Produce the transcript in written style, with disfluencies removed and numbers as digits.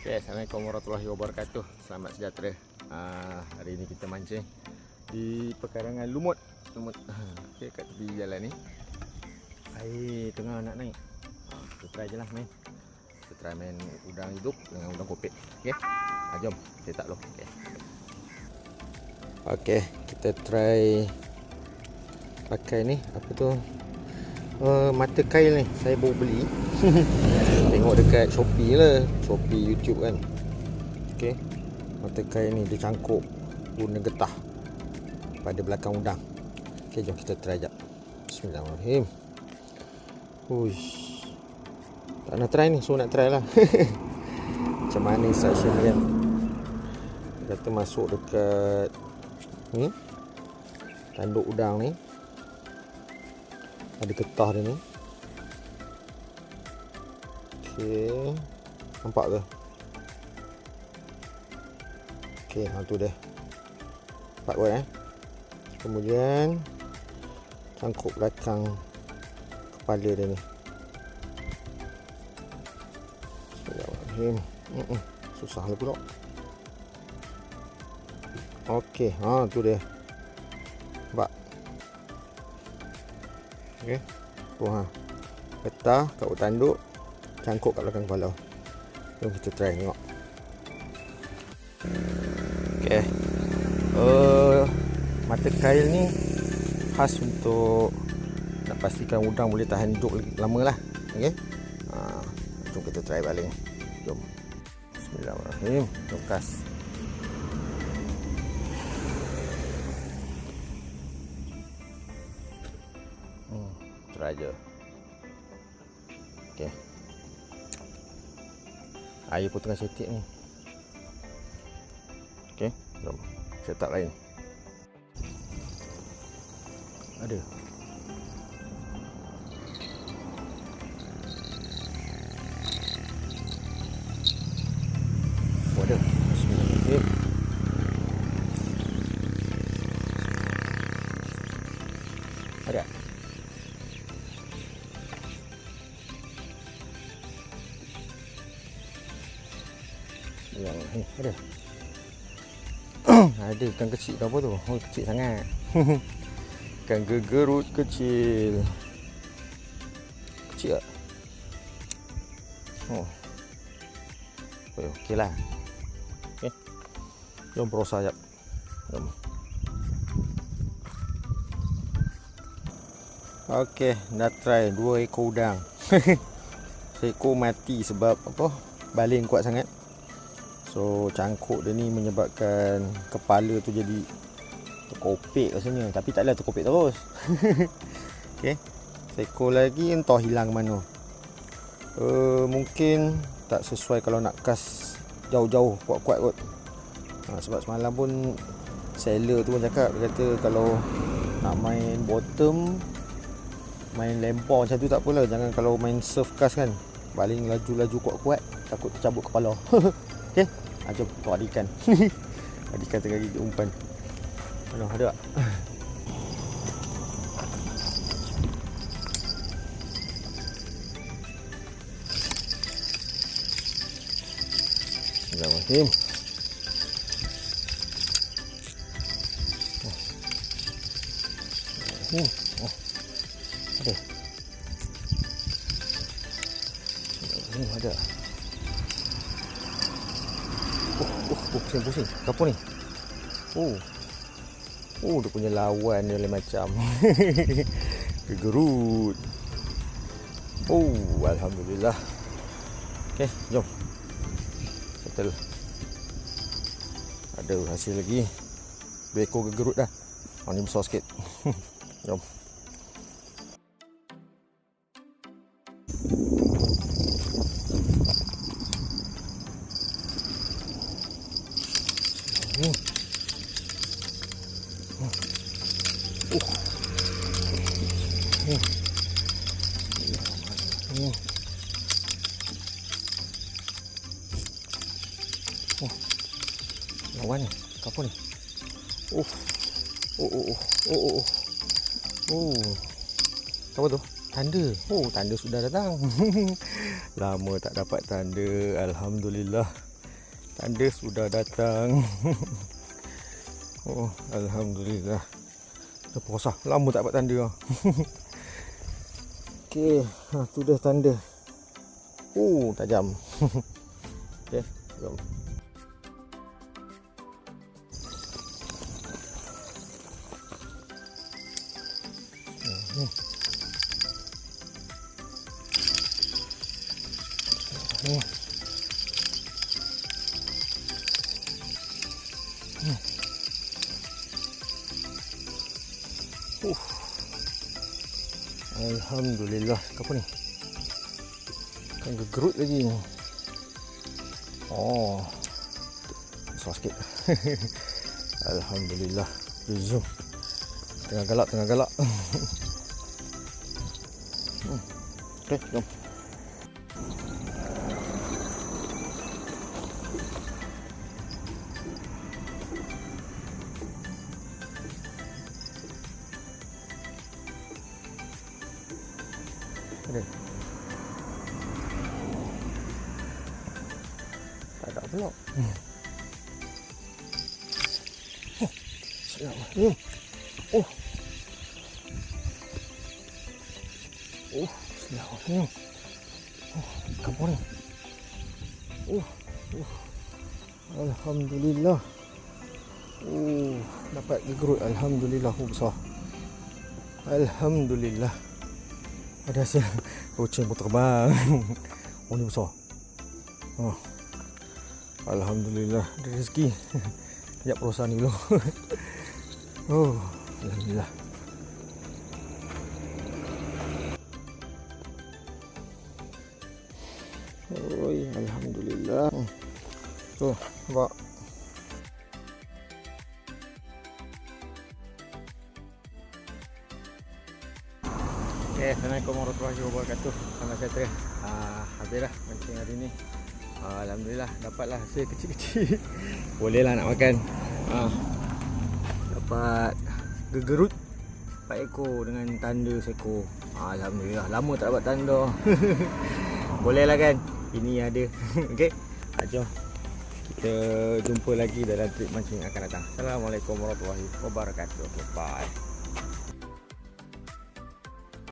Okay, Assalamualaikum warahmatullahi wabarakatuh. Selamat sejahtera. Hari ini kita mancing di pekarangan lumut. Okay, kat tepi jalan ni air tengah nak naik. Kita try je lah main. Kita try main udang hidup dengan udang kopek. Okay, jom kita tak loh. Okay, kita try pakai ni, apa tu, mata kail ni. Saya baru beli. Tengok dekat Shopee lah, Shopee YouTube kan. Okay, mata kail ni dia cangkuk guna getah pada belakang udang. Okay, jom kita try jap. Bismillahirrahmanirrahim. Uish, tak nak try ni, so nak try lah. Macam mana instruction dia kan. Dia kata masuk dekat ni, tanduk udang ni, ada getah dia ni. Okay, nampak ke? Okay, tu dia. Nampak kot Kemudian cangkuk belakang kepala dia ni. Bismillahirrahmanirrahim. Susah lah pula. Okay, tu dia. Nampak? Okay. Getah kat tanduk, cangkuk kat belakang kepala. Jom kita try tengok. Okay, mata kail ni khas untuk nak pastikan udang boleh tahan hidup lama lah. Okay, jom kita try baling. Jom. Bismillahirrahmanirrahim. Jom kas. Try je. Okay, air pun tengah cetek ni. Okay, jom setup lain. Ada. Ada. Bismillahirrahmanirrahim. Ada. Ada. Ada ikan kecil ke apa tu? Oh, kecil sangat. Ikan gegerut kecil. Kecil tak? Oh. Okey lah. Okay, jom berusaha jap. Jom. Okey, dah try 2 ekor udang. Seekor mati sebab apa? Baling kuat sangat. So cangkuk dia ni menyebabkan kepala tu jadi terkopek rasanya. Tapi taklah terkopek terus. Okay, seekor lagi entah hilang mana. Mungkin tak sesuai kalau nak cast jauh-jauh, kuat-kuat kot. Sebab semalam pun seller tu pun cakap, dia kata kalau nak main bottom, main lempar macam tu tak apalah. Jangan kalau main surf cast kan, baling laju-laju kuat-kuat, takut tercabut kepala. Okay, jom tengok ada ikan. Ada ikan tengah gigit umpan. Mana ada tak? Bismillahirrahmanirrahim. Ada. Ada. Pusing-pusing. Apa ni? Dia punya lawan dia lain macam. Gegerut. Alhamdulillah. Okay, jom. Settle. Ada hasil lagi. 2 ekor gegerut dah. Ni besar sikit. Jom. Lawan ni, apa ni? Apa tu? Tanda. Tanda sudah datang. Lama tak dapat tanda. Alhamdulillah. Tanda sudah datang. Oh, alhamdulillah. Dah puasa. Lama tak dapat tanda. Okey, tu dah tanda. Oh, tajam. Okey, jom. Alhamdulillah. Apa ni? Kan gegerut lagi ni. Oh, besar sikit. Alhamdulillah. Zoom. Tengah galak. Okey, jom. Ada. Tak ada pula. Bismillahirrahmanirrahim. Bismillahirrahmanirrahim. Kapur ni. Alhamdulillah. Dapat gegerut. Alhamdulillah. Besar. Alhamdulillah. Ada hasil. Kucing pun terbang. Ni besar. Alhamdulillah. Ada rezeki. Sekejap perusahaan ni dulu. Alhamdulillah. Alhamdulillah. Nampak. Assalamualaikum warahmatullahi wabarakatuh. Selamat sejahtera. Habislah mancing hari ni. Alhamdulillah dapatlah hasil kecil-kecil. Bolehlah nak makan. Dapat gegerut 4 ekor dengan tanda seekor. Alhamdulillah. Lama tak dapat tanda. Bolehlah kan. Ini ada. Okey. Jom kita jumpa lagi dalam trip mancing akan datang. Assalamualaikum warahmatullahi wabarakatuh. Bye.